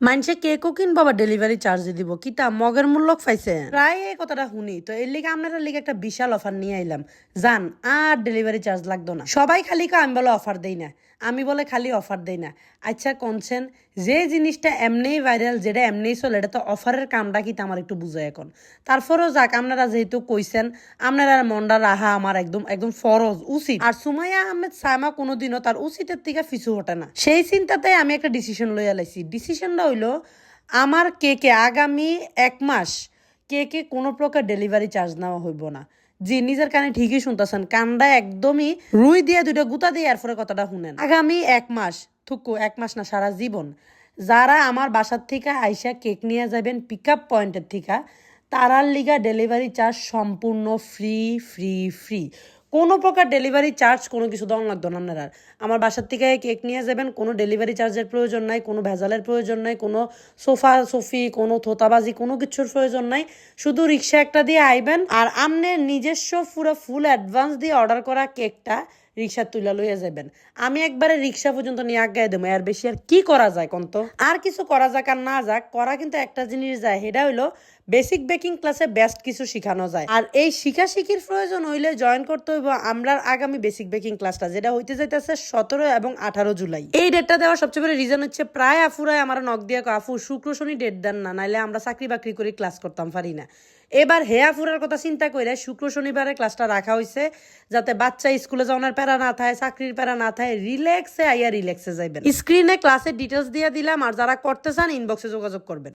মানুষে কেকও কিনবো আবার ডেলিভারি চার্জ দিব কিতা মগের মূল্য পাইছে প্রায় এই কথাটা শুনি তো এর লিগে আপনার লিগে একটা বিশাল অফার নিয়ে আইলাম জান আর ডেলিভারি চার্জ লাগতো না সবাই খালি আমি বলে অফার দেই না আমি বলে খালি অফার দেই না আচ্ছা কোনছেন যে জিনিসটা এমনিই ভাইরাল যেটা এমনিই চলে এটা তো অফারের কামটা কি আমার একটু বুঝায় এখন তারপরেও যাক আপনারা যেহেতু কইছেন আপনারা মনটা রাহা আমার একদম একদম ফরজ উচিত আর সুমাইয়া আহমেদ সাইমা কোনোদিনও তার উচিতের থেকে পিছু হটে না সেই চিন্তাতে আমি একটা ডিসিশন লইয়া লাইছি ডিসিশনটা হইলো আমার কেকে আগামী 1 মাস কেকে কোনো প্রকার ডেলিভারি চার্জ নেওয়া হইব না জি নিজের কানে ঠিকই শুনতেছেন কানটা একদমই রুই দিয়ে দুইটা গুতা দিয়ে এরপরে কথাটা শুনেন আগামী 1 মাস থুকু 1 মাস না সারা জীবন যারা আমার বাসার থেকে আইসা কেক নিয়ে যাবেন পিক আপ পয়েন্টের থেকে তারার লিগা ডেলিভারি চার্জ সম্পূর্ণ ফ্রি ফ্রি ফ্রি কোনো প্রকার ডেলিভারি চার্জ কোনো কিছু দেওয়া লাগতো না আপনার আমার বাসার থেকে কেক নিয়ে যাবেন কোনো ডেলিভারি চার্জের প্রয়োজন নাই কোনো ভেজালের প্রয়োজন নাই কোনো সোফা সফি কোনো থোতাবাজি কোনো কিছুর প্রয়োজন নাই শুধু রিক্সা একটা দিয়ে আইবেন আর আপনার নিজস্ব পুরো ফুল অ্যাডভান্স দিয়ে অর্ডার করা কেকটা রিক্সা তুলে লইয়া যাবেন আমি একবারে রিক্সা পর্যন্ত নিয়ে আগায় দেবো আর বেশি আর কি করা যায় কন্ত আর কিছু করা যাক আর না যাক করা কিন্তু একটা জিনিস যায় সেটা হইলো বেসিক বেকিং ক্লাসে বেস্ট কিছু শিখানো যায় আর এই শিখাশিখির প্রয়োজন হইলে জয়েন করতে হইব আমরা আগামী বেসিক বেকিং ক্লাসটা যেটা হইতে যাইতেছে 17 এবং 18 জুলাই এই ডেটটা দেওয়ার সবচেয়ে বড় রিজন হচ্ছে প্রায় আফুরাই আমার নক দিয়ে আফু শুক্র শনি ডেট দেন না নাইলে আমরা চাকরি বাকরি করে ক্লাস করতাম পারি না এবার হেয়াফুরার কথা চিন্তা করে শুক্র শনিবারে ক্লাসটা রাখা হয়েছে যাতে বাচ্চা স্কুলে যাওয়ার প্যারা না থাকে চাকরির প্যারা না থাকে রিল্যাক্সে আইয়া রিল্যাক্সে যাইবেন স্ক্রিনে ক্লাসের ডিটেলস দিয়ে দিলাম আর যারা করতে চান ইনবক্সে যোগাযোগ করবেন